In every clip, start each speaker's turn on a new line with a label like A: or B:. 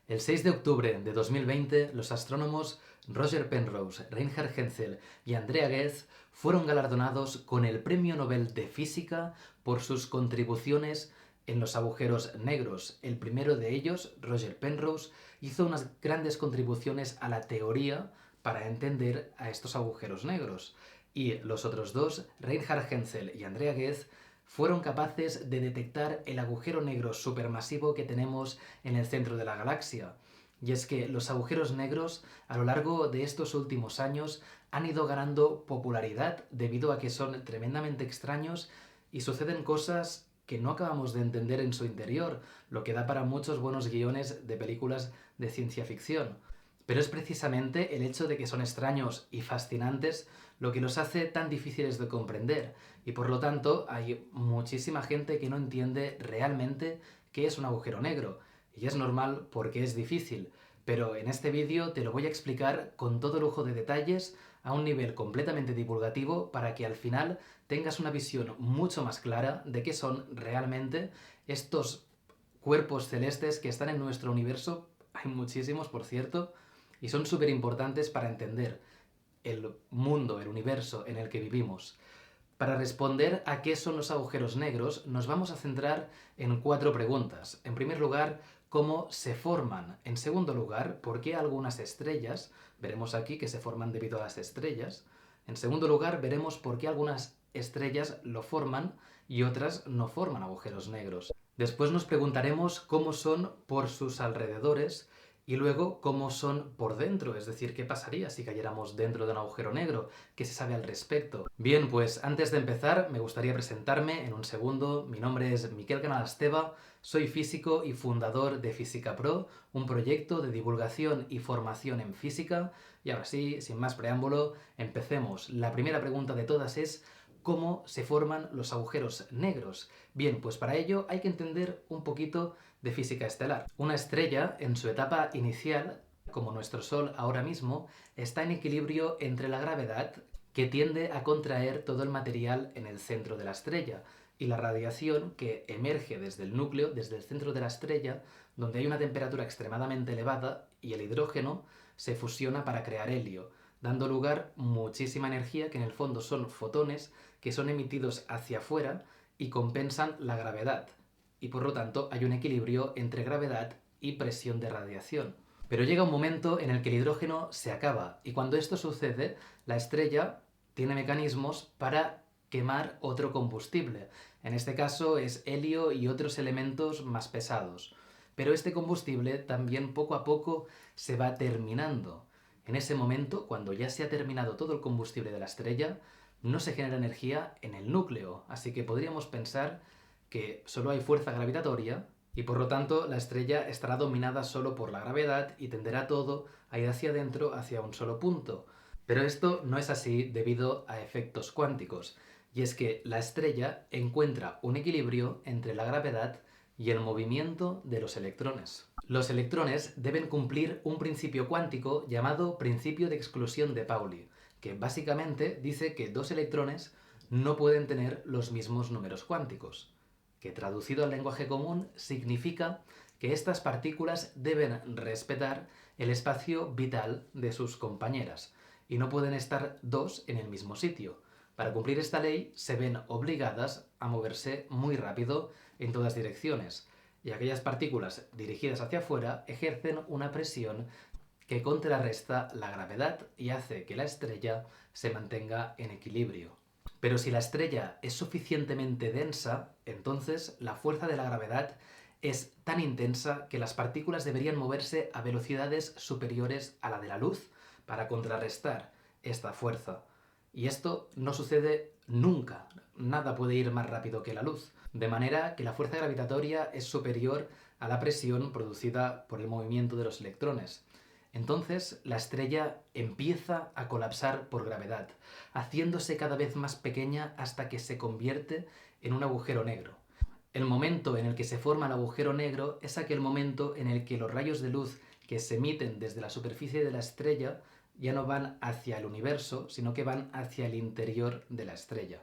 A: El 6 de octubre de 2020, los astrónomos Roger Penrose, Reinhard Genzel y Andrea Ghez fueron galardonados con el Premio Nobel de Física por sus contribuciones en los agujeros negros. El primero de ellos, Roger Penrose, hizo unas grandes contribuciones a la teoría para entender a estos agujeros negros. Y los otros dos, Reinhard Genzel y Andrea Ghez, fueron capaces de detectar el agujero negro supermasivo que tenemos en el centro de la galaxia. Y es que los agujeros negros a lo largo de estos últimos años han ido ganando popularidad debido a que son tremendamente extraños y suceden cosas que no acabamos de entender en su interior, lo que da para muchos buenos guiones de películas de ciencia ficción. Pero es precisamente el hecho de que son extraños y fascinantes lo que los hace tan difíciles de comprender, y por lo tanto hay muchísima gente que no entiende realmente qué es un agujero negro, y es normal porque es difícil, pero en este vídeo te lo voy a explicar con todo lujo de detalles a un nivel completamente divulgativo para que al final tengas una visión mucho más clara de qué son realmente estos cuerpos celestes que están en nuestro universo. Hay muchísimos, por cierto, y son súper importantes para entender el mundo, el universo en el que vivimos. Para responder a qué son los agujeros negros, nos vamos a centrar en 4 preguntas. En primer lugar, ¿cómo se forman? En segundo lugar, ¿por qué algunas estrellas? Veremos aquí que se forman debido a las estrellas. En segundo lugar, veremos por qué algunas estrellas lo forman y otras no forman agujeros negros. Después nos preguntaremos cómo son por sus alrededores y luego cómo son por dentro, es decir, qué pasaría si cayéramos dentro de un agujero negro, qué se sabe al respecto. Bien, pues antes de empezar me gustaría presentarme en un segundo. Mi nombre es Miquel Canalasteva, soy físico y fundador de Física Pro, un proyecto de divulgación y formación en física. Y ahora sí, sin más preámbulo, empecemos. La primera pregunta de todas es: ¿cómo se forman los agujeros negros? Bien, pues para ello hay que entender un poquito de física estelar. Una estrella, en su etapa inicial, como nuestro Sol ahora mismo, está en equilibrio entre la gravedad, que tiende a contraer todo el material en el centro de la estrella, y la radiación que emerge desde el núcleo, desde el centro de la estrella, donde hay una temperatura extremadamente elevada y el hidrógeno se fusiona para crear helio, dando lugar muchísima energía que en el fondo son fotones que son emitidos hacia afuera y compensan la gravedad, y por lo tanto hay un equilibrio entre gravedad y presión de radiación. Pero llega un momento en el que el hidrógeno se acaba, y cuando esto sucede, la estrella tiene mecanismos para quemar otro combustible. En este caso es helio y otros elementos más pesados. Pero este combustible también poco a poco se va terminando. En ese momento, cuando ya se ha terminado todo el combustible de la estrella, no se genera energía en el núcleo, así que podríamos pensar que solo hay fuerza gravitatoria y por lo tanto la estrella estará dominada solo por la gravedad y tenderá todo a ir hacia adentro, hacia un solo punto. Pero esto no es así debido a efectos cuánticos, y es que la estrella encuentra un equilibrio entre la gravedad y el movimiento de los electrones. Los electrones deben cumplir un principio cuántico llamado principio de exclusión de Pauli, que básicamente dice que dos electrones no pueden tener los mismos números cuánticos, que traducido al lenguaje común significa que estas partículas deben respetar el espacio vital de sus compañeras y no pueden estar dos en el mismo sitio. Para cumplir esta ley se ven obligadas a moverse muy rápido en todas direcciones, y aquellas partículas dirigidas hacia afuera ejercen una presión que contrarresta la gravedad y hace que la estrella se mantenga en equilibrio. Pero si la estrella es suficientemente densa, entonces la fuerza de la gravedad es tan intensa que las partículas deberían moverse a velocidades superiores a la de la luz para contrarrestar esta fuerza. Y esto no sucede nunca. Nada puede ir más rápido que la luz. De manera que la fuerza gravitatoria es superior a la presión producida por el movimiento de los electrones. Entonces la estrella empieza a colapsar por gravedad, haciéndose cada vez más pequeña hasta que se convierte en un agujero negro. El momento en el que se forma el agujero negro es aquel momento en el que los rayos de luz que se emiten desde la superficie de la estrella ya no van hacia el universo, sino que van hacia el interior de la estrella.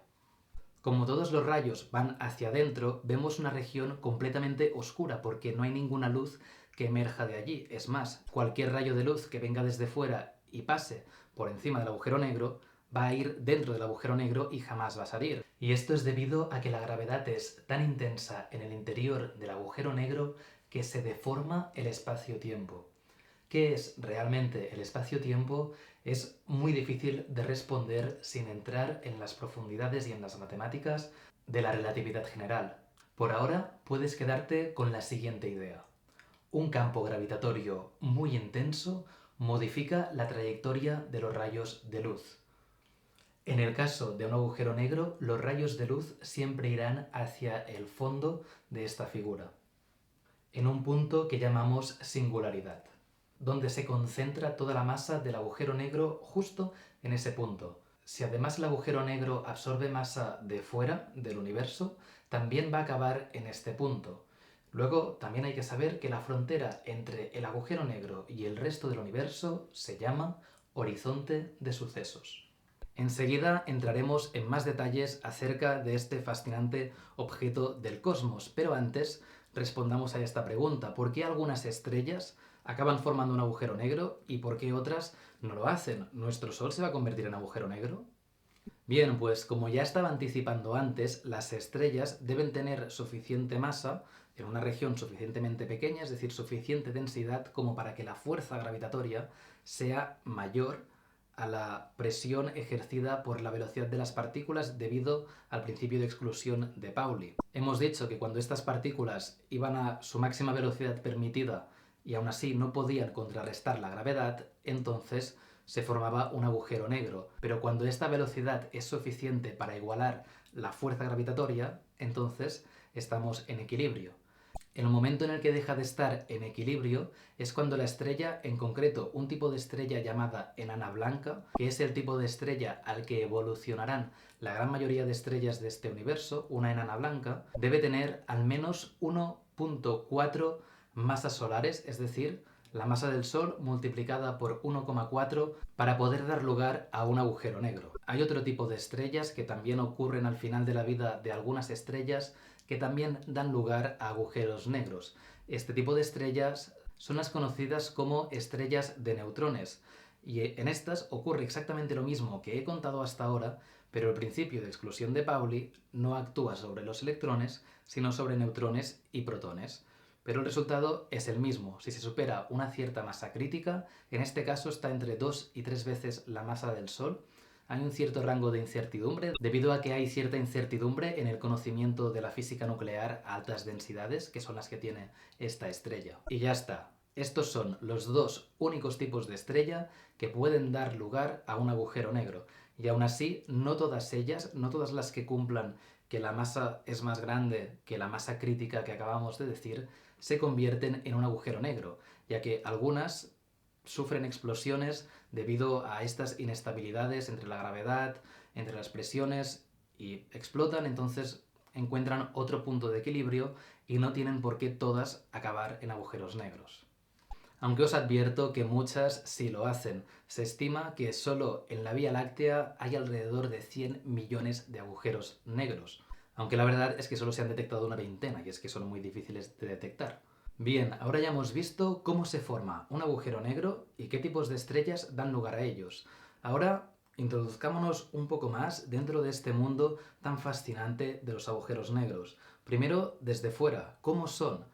A: Como todos los rayos van hacia adentro, vemos una región completamente oscura porque no hay ninguna luz que emerja de allí. Es más, cualquier rayo de luz que venga desde fuera y pase por encima del agujero negro va a ir dentro del agujero negro y jamás va a salir. Y esto es debido a que la gravedad es tan intensa en el interior del agujero negro que se deforma el espacio-tiempo. ¿Qué es realmente el espacio-tiempo? Es muy difícil de responder sin entrar en las profundidades y en las matemáticas de la relatividad general. Por ahora puedes quedarte con la siguiente idea. Un campo gravitatorio muy intenso modifica la trayectoria de los rayos de luz. En el caso de un agujero negro, los rayos de luz siempre irán hacia el fondo de esta figura, en un punto que llamamos singularidad, donde se concentra toda la masa del agujero negro justo en ese punto. Si además el agujero negro absorbe masa de fuera del universo, también va a acabar en este punto. Luego, también hay que saber que la frontera entre el agujero negro y el resto del universo se llama horizonte de sucesos. Enseguida entraremos en más detalles acerca de este fascinante objeto del cosmos, pero antes respondamos a esta pregunta. ¿Por qué algunas estrellas acaban formando un agujero negro y por qué otras no lo hacen? ¿Nuestro Sol se va a convertir en agujero negro? Bien, pues como ya estaba anticipando antes, las estrellas deben tener suficiente masa en una región suficientemente pequeña, es decir, suficiente densidad como para que la fuerza gravitatoria sea mayor a la presión ejercida por la velocidad de las partículas debido al principio de exclusión de Pauli. Hemos dicho que cuando estas partículas iban a su máxima velocidad permitida y aún así no podían contrarrestar la gravedad, entonces se formaba un agujero negro. Pero cuando esta velocidad es suficiente para igualar la fuerza gravitatoria, entonces estamos en equilibrio. El momento en el que deja de estar en equilibrio es cuando la estrella, en concreto un tipo de estrella llamada enana blanca, que es el tipo de estrella al que evolucionarán la gran mayoría de estrellas de este universo, una enana blanca, debe tener al menos 1,4 masas solares, es decir, la masa del Sol multiplicada por 1,4 para poder dar lugar a un agujero negro. Hay otro tipo de estrellas que también ocurren al final de la vida de algunas estrellas que también dan lugar a agujeros negros. Este tipo de estrellas son las conocidas como estrellas de neutrones, y en estas ocurre exactamente lo mismo que he contado hasta ahora, pero el principio de exclusión de Pauli no actúa sobre los electrones, sino sobre neutrones y protones. Pero el resultado es el mismo. Si se supera una cierta masa crítica, en este caso está entre 2 y 3 veces la masa del Sol, hay un cierto rango de incertidumbre, debido a que hay cierta incertidumbre en el conocimiento de la física nuclear a altas densidades, que son las que tiene esta estrella. Y ya está. Estos son los dos únicos tipos de estrella que pueden dar lugar a un agujero negro. Y aún así, no todas ellas, no todas las que cumplan que la masa es más grande que la masa crítica que acabamos de decir, se convierten en un agujero negro, ya que algunas sufren explosiones debido a estas inestabilidades entre la gravedad, entre las presiones, y explotan, entonces encuentran otro punto de equilibrio y no tienen por qué todas acabar en agujeros negros. Aunque os advierto que muchas sí lo hacen. Se estima que solo en la Vía Láctea hay alrededor de 100 millones de agujeros negros, aunque la verdad es que solo se han detectado una veintena, y es que son muy difíciles de detectar. Bien, ahora ya hemos visto cómo se forma un agujero negro y qué tipos de estrellas dan lugar a ellos. Ahora introduzcámonos un poco más dentro de este mundo tan fascinante de los agujeros negros. Primero, desde fuera, ¿cómo son?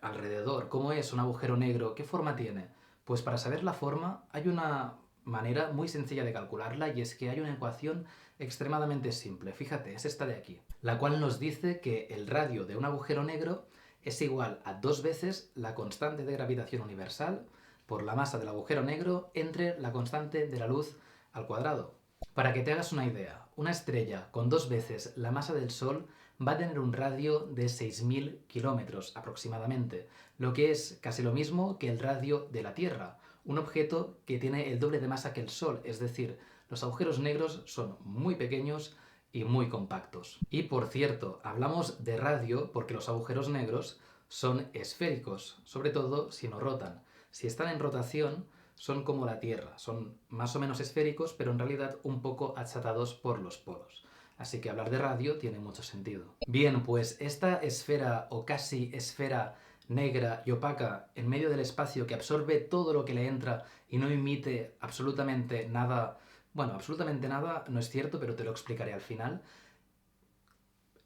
A: Alrededor, ¿cómo es un agujero negro? ¿Qué forma tiene? Pues para saber la forma hay una manera muy sencilla de calcularla, y es que hay una ecuación extremadamente simple. Fíjate, es esta de aquí, la cual nos dice que el radio de un agujero negro es igual a 2 veces la constante de gravitación universal por la masa del agujero negro entre la constante de la luz al cuadrado. Para que te hagas una idea, una estrella con 2 veces la masa del Sol va a tener un radio de 6.000 kilómetros aproximadamente, lo que es casi lo mismo que el radio de la Tierra, un objeto que tiene el doble de masa que el Sol, es decir, los agujeros negros son muy pequeños y muy compactos. Y por cierto, hablamos de radio porque los agujeros negros son esféricos, sobre todo si no rotan. Si están en rotación, son como la Tierra, son más o menos esféricos, pero en realidad un poco achatados por los polos. Así que hablar de radio tiene mucho sentido. Bien, pues esta esfera o casi esfera negra y opaca en medio del espacio que absorbe todo lo que le entra y no emite absolutamente nada. Bueno, absolutamente nada no es cierto, pero te lo explicaré al final.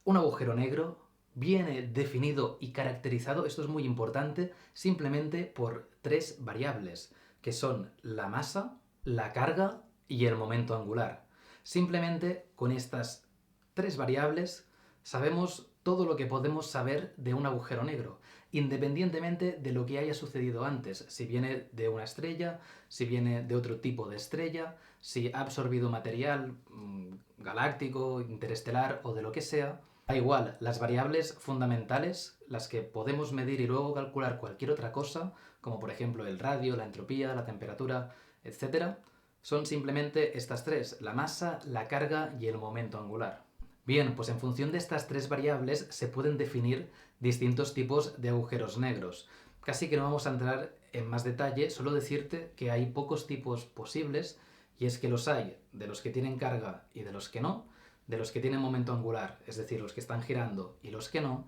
A: Un agujero negro viene definido y caracterizado, esto es muy importante, simplemente por tres variables, que son la masa, la carga y el momento angular. Simplemente con estas tres variables sabemos todo lo que podemos saber de un agujero negro, independientemente de lo que haya sucedido antes, si viene de una estrella, si viene de otro tipo de estrella, si ha absorbido material galáctico, interestelar o de lo que sea. Da igual, las variables fundamentales, las que podemos medir y luego calcular cualquier otra cosa, como por ejemplo el radio, la entropía, la temperatura, etc., son simplemente estas tres, la masa, la carga y el momento angular. Bien, pues en función de estas tres variables se pueden definir distintos tipos de agujeros negros. Casi que no vamos a entrar en más detalle, solo decirte que hay pocos tipos posibles, y es que los hay de los que tienen carga y de los que no, de los que tienen momento angular, es decir, los que están girando y los que no,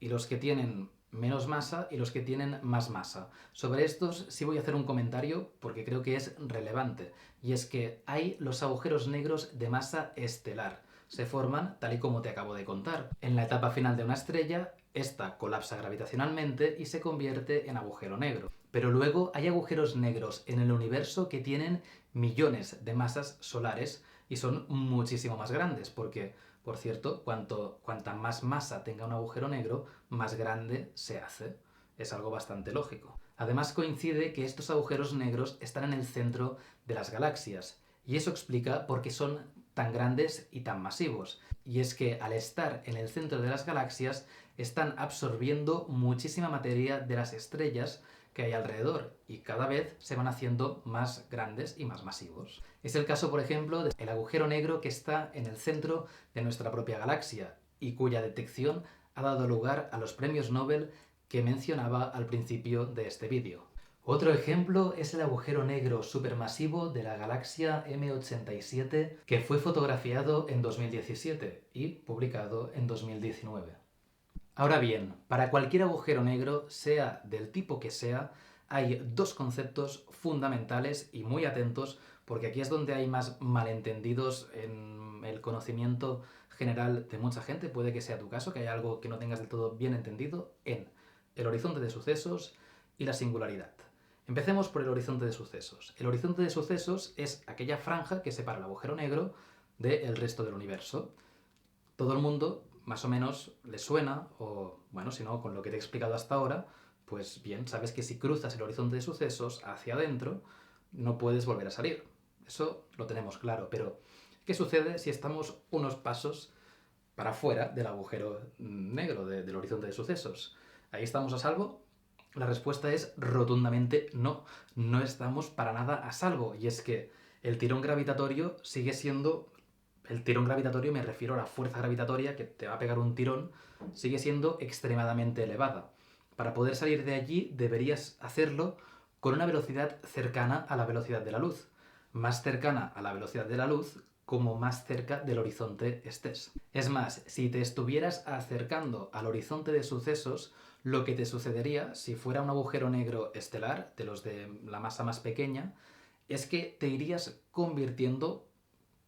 A: y los que tienen menos masa y los que tienen más masa. Sobre estos sí voy a hacer un comentario porque creo que es relevante, y es que hay los agujeros negros de masa estelar. Se forman tal y como te acabo de contar. En la etapa final de una estrella, esta colapsa gravitacionalmente y se convierte en agujero negro. Pero luego hay agujeros negros en el universo que tienen millones de masas solares y son muchísimo más grandes, porque, por cierto, cuanta más masa tenga un agujero negro, más grande se hace. Es algo bastante lógico. Además coincide que estos agujeros negros están en el centro de las galaxias, y eso explica por qué son tan grandes y tan masivos. Y es que al estar en el centro de las galaxias, están absorbiendo muchísima materia de las estrellas que hay alrededor, y cada vez se van haciendo más grandes y más masivos. Es el caso, por ejemplo, del agujero negro que está en el centro de nuestra propia galaxia y cuya detección ha dado lugar a los premios Nobel que mencionaba al principio de este vídeo. Otro ejemplo es el agujero negro supermasivo de la galaxia M87, que fue fotografiado en 2017 y publicado en 2019. Ahora bien, para cualquier agujero negro, sea del tipo que sea, hay dos conceptos fundamentales y muy atentos, porque aquí es donde hay más malentendidos en el conocimiento general de mucha gente. Puede que sea tu caso, que haya algo que no tengas del todo bien entendido en el horizonte de sucesos y la singularidad. Empecemos por el horizonte de sucesos. El horizonte de sucesos es aquella franja que separa el agujero negro del resto del universo. Todo el mundo más o menos le suena, o bueno, si no, con lo que te he explicado hasta ahora, pues bien, sabes que si cruzas el horizonte de sucesos hacia adentro, no puedes volver a salir. Eso lo tenemos claro, pero ¿qué sucede si estamos unos pasos para afuera del agujero negro, del horizonte de sucesos? ¿Ahí estamos a salvo? La respuesta es rotundamente no. No estamos para nada a salvo, y es que el tirón gravitatorio sigue siendo... El tirón gravitatorio, me refiero a la fuerza gravitatoria que te va a pegar un tirón, sigue siendo extremadamente elevada. Para poder salir de allí deberías hacerlo con una velocidad cercana a la velocidad de la luz. Más cercana a la velocidad de la luz, como más cerca del horizonte estés. Es más, si te estuvieras acercando al horizonte de sucesos, lo que te sucedería si fuera un agujero negro estelar, de los de la masa más pequeña, es que te irías convirtiendo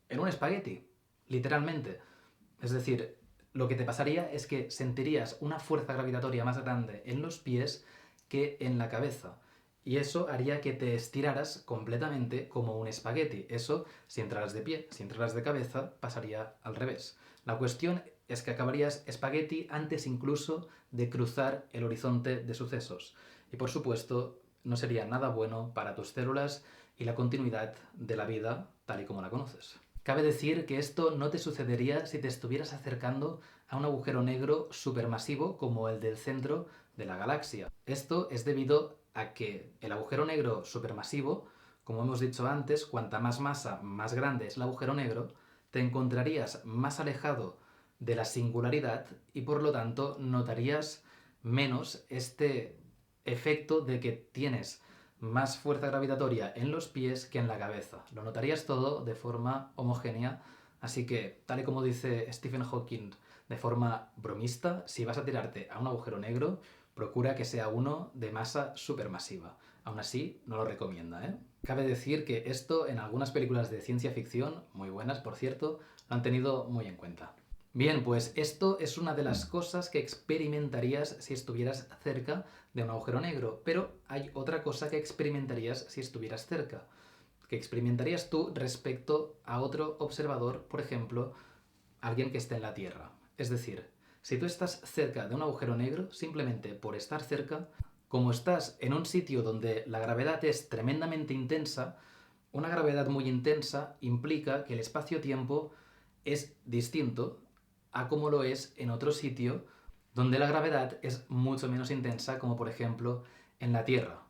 A: en un espagueti, literalmente. Es decir, lo que te pasaría es que sentirías una fuerza gravitatoria más grande en los pies que en la cabeza. Y eso haría que te estiraras completamente como un espagueti. Eso si entraras de pie. Si entraras de cabeza, pasaría al revés. La cuestión es que acabarías espagueti antes incluso de cruzar el horizonte de sucesos. Y por supuesto, no sería nada bueno para tus células y la continuidad de la vida tal y como la conoces. Cabe decir que esto no te sucedería si te estuvieras acercando a un agujero negro supermasivo como el del centro de la galaxia. Esto es debido a que el agujero negro supermasivo, como hemos dicho antes, cuanta más masa, más grande es el agujero negro, te encontrarías más alejado de la singularidad y por lo tanto notarías menos este efecto de que tienes más fuerza gravitatoria en los pies que en la cabeza. Lo notarías todo de forma homogénea, así que, tal y como dice Stephen Hawking de forma bromista, si vas a tirarte a un agujero negro, procura que sea uno de masa supermasiva. Aún así, no lo recomienda, ¿eh? Cabe decir que esto en algunas películas de ciencia ficción, muy buenas por cierto, lo han tenido muy en cuenta. Bien, pues esto es una de las cosas que experimentarías si estuvieras cerca de un agujero negro, pero hay otra cosa que experimentarías si estuvieras cerca, que experimentarías tú respecto a otro observador, por ejemplo, alguien que esté en la Tierra. Es decir, si tú estás cerca de un agujero negro, simplemente por estar cerca, como estás en un sitio donde la gravedad es tremendamente intensa, una gravedad muy intensa implica que el espacio-tiempo es distinto a como lo es en otro sitio donde la gravedad es mucho menos intensa, como por ejemplo en la Tierra.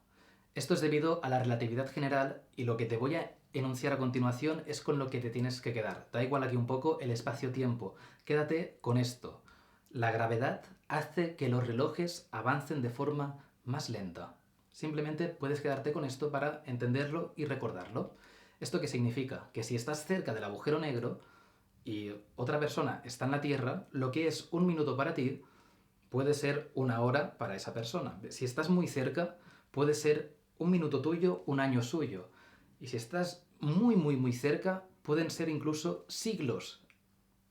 A: Esto es debido a la relatividad general y lo que te voy a enunciar a continuación es con lo que te tienes que quedar. Da igual aquí un poco el espacio-tiempo. Quédate con esto. La gravedad hace que los relojes avancen de forma más lenta. Simplemente puedes quedarte con esto para entenderlo y recordarlo. ¿Esto qué significa? Que si estás cerca del agujero negro y otra persona está en la Tierra, lo que es un minuto para ti puede ser una hora para esa persona. Si estás muy cerca, puede ser un minuto tuyo, un año suyo. Y si estás muy cerca, pueden ser incluso siglos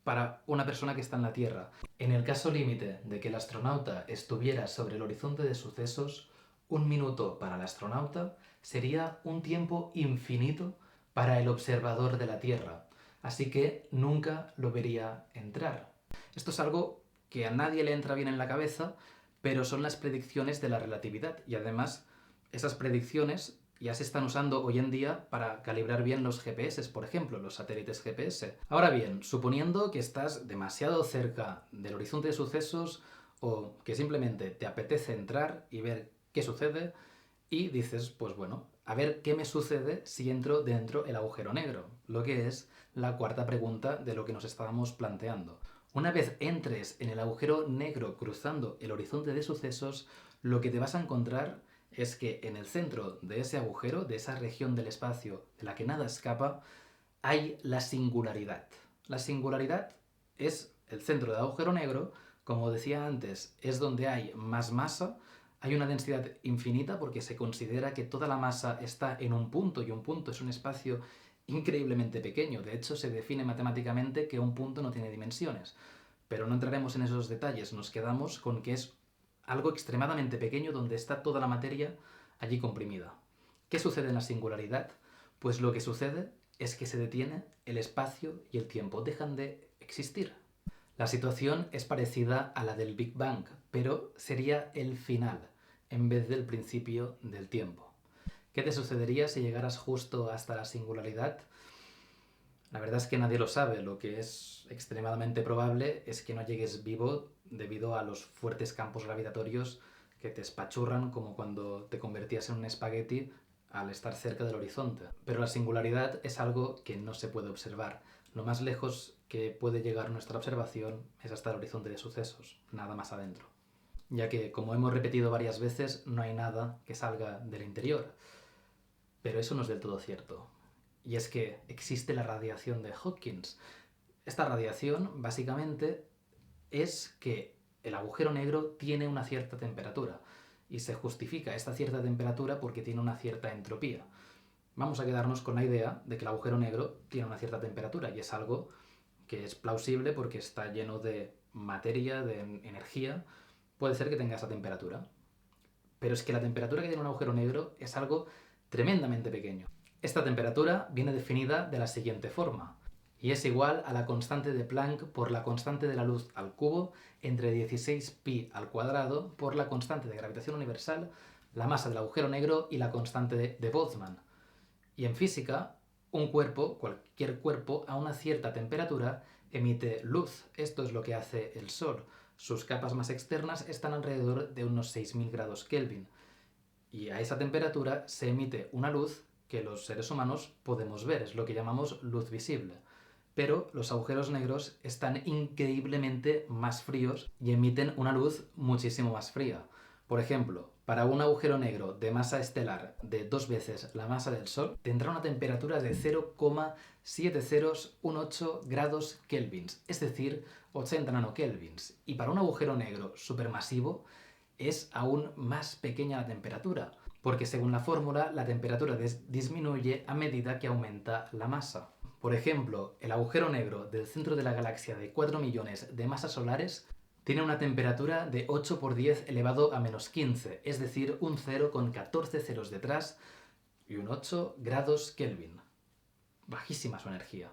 A: para una persona que está en la Tierra. En el caso límite de que el astronauta estuviera sobre el horizonte de sucesos, un minuto para el astronauta sería un tiempo infinito para el observador de la Tierra. Así que nunca lo vería entrar. Esto es algo que a nadie le entra bien en la cabeza, pero son las predicciones de la relatividad. Y además, esas predicciones ya se están usando hoy en día para calibrar bien los GPS, por ejemplo, los satélites GPS. Ahora bien, suponiendo que estás demasiado cerca del horizonte de sucesos o que simplemente te apetece entrar y ver qué sucede y dices, pues bueno, a ver qué me sucede si entro dentro el agujero negro, lo que es la cuarta pregunta de lo que nos estábamos planteando. Una vez entres en el agujero negro cruzando el horizonte de sucesos, lo que te vas a encontrar es que en el centro de ese agujero, de esa región del espacio de la que nada escapa, hay la singularidad. La singularidad es el centro del agujero negro, como decía antes, es donde hay más masa, hay una densidad infinita porque se considera que toda la masa está en un punto y un punto es un espacio increíblemente pequeño. De hecho, se define matemáticamente que un punto no tiene dimensiones. Pero no entraremos en esos detalles, nos quedamos con que es algo extremadamente pequeño donde está toda la materia allí comprimida. ¿Qué sucede en la singularidad? Pues lo que sucede es que se detiene el espacio y el tiempo, dejan de existir. La situación es parecida a la del Big Bang, pero sería el final en vez del principio del tiempo. ¿Qué te sucedería si llegaras justo hasta la singularidad? La verdad es que nadie lo sabe. Lo que es extremadamente probable es que no llegues vivo debido a los fuertes campos gravitatorios que te espachurran como cuando te convertías en un espagueti al estar cerca del horizonte. Pero la singularidad es algo que no se puede observar. Lo más lejos que puede llegar nuestra observación es hasta el horizonte de sucesos, nada más adentro. Ya que, como hemos repetido varias veces, no hay nada que salga del interior. Pero eso no es del todo cierto. Y es que existe la radiación de Hawkins. Esta radiación, básicamente, es que el agujero negro tiene una cierta temperatura. Y se justifica esta cierta temperatura porque tiene una cierta entropía. Vamos a quedarnos con la idea de que el agujero negro tiene una cierta temperatura y es algo que es plausible porque está lleno de materia, de energía. Puede ser que tenga esa temperatura. Pero es que la temperatura que tiene un agujero negro es algo tremendamente pequeño. Esta temperatura viene definida de la siguiente forma, y es igual a la constante de Planck por la constante de la luz al cubo entre 16pi al cuadrado por la constante de gravitación universal, la masa del agujero negro y la constante de Boltzmann. Y en física, un cuerpo, cualquier cuerpo, a una cierta temperatura emite luz. Esto es lo que hace el Sol. Sus capas más externas están alrededor de unos 6000 grados Kelvin. Y a esa temperatura se emite una luz que los seres humanos podemos ver, es lo que llamamos luz visible. Pero los agujeros negros están increíblemente más fríos y emiten una luz muchísimo más fría. Por ejemplo, para un agujero negro de masa estelar de 2 veces la masa del Sol, tendrá una temperatura de 0,7018 grados kelvins, es decir, 80 nanokelvins. Y para un agujero negro supermasivo, es aún más pequeña la temperatura, porque según la fórmula, la temperatura disminuye a medida que aumenta la masa. Por ejemplo, el agujero negro del centro de la galaxia de 4 millones de masas solares tiene una temperatura de 8 por 10 elevado a menos 15, es decir, un 0 con 14 ceros detrás y un 8 grados Kelvin. Bajísima su energía.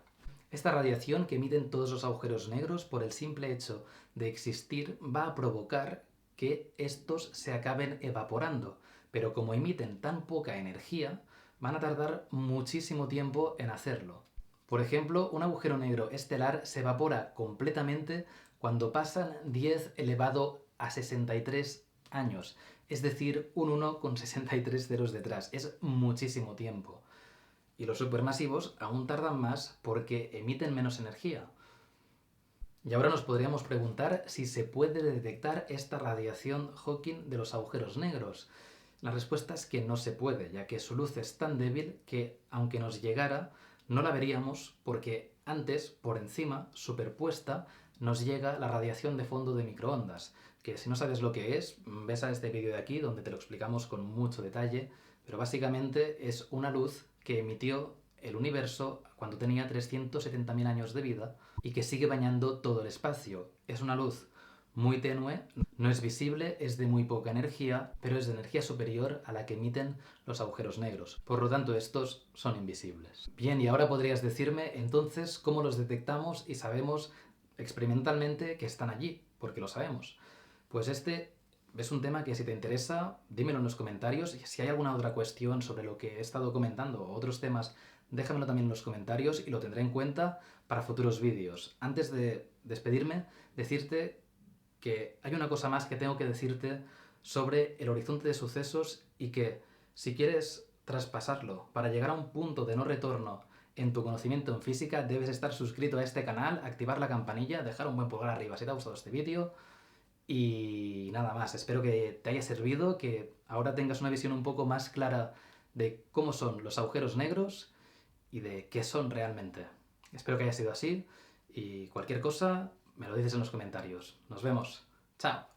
A: Esta radiación que emiten todos los agujeros negros por el simple hecho de existir va a provocar que estos se acaben evaporando, pero como emiten tan poca energía, van a tardar muchísimo tiempo en hacerlo. Por ejemplo, un agujero negro estelar se evapora completamente cuando pasan 10 elevado a 63 años, es decir, un 1 con 63 ceros detrás. Es muchísimo tiempo. Y los supermasivos aún tardan más porque emiten menos energía. Y ahora nos podríamos preguntar si se puede detectar esta radiación Hawking de los agujeros negros. La respuesta es que no se puede, ya que su luz es tan débil que, aunque nos llegara, no la veríamos porque antes, por encima, superpuesta, nos llega la radiación de fondo de microondas, que si no sabes lo que es, ves a este vídeo de aquí donde te lo explicamos con mucho detalle, pero básicamente es una luz que emitió el universo cuando tenía 370.000 años de vida y que sigue bañando todo el espacio. Es una luz muy tenue, no es visible, es de muy poca energía, pero es de energía superior a la que emiten los agujeros negros. Por lo tanto, estos son invisibles. Bien, y ahora podrías decirme, entonces, ¿cómo los detectamos y sabemos experimentalmente que están allí? Porque lo sabemos. Pues este es un tema que si te interesa, dímelo en los comentarios. Y si hay alguna otra cuestión sobre lo que he estado comentando o otros temas, déjamelo también en los comentarios y lo tendré en cuenta para futuros vídeos. Antes de despedirme, decirte que hay una cosa más que tengo que decirte sobre el horizonte de sucesos y que si quieres traspasarlo para llegar a un punto de no retorno en tu conocimiento en física, debes estar suscrito a este canal, activar la campanilla, dejar un buen pulgar arriba si te ha gustado este vídeo y nada más. Espero que te haya servido, que ahora tengas una visión un poco más clara de cómo son los agujeros negros y de qué son realmente. Espero que haya sido así y cualquier cosa me lo dices en los comentarios. Nos vemos. Chao.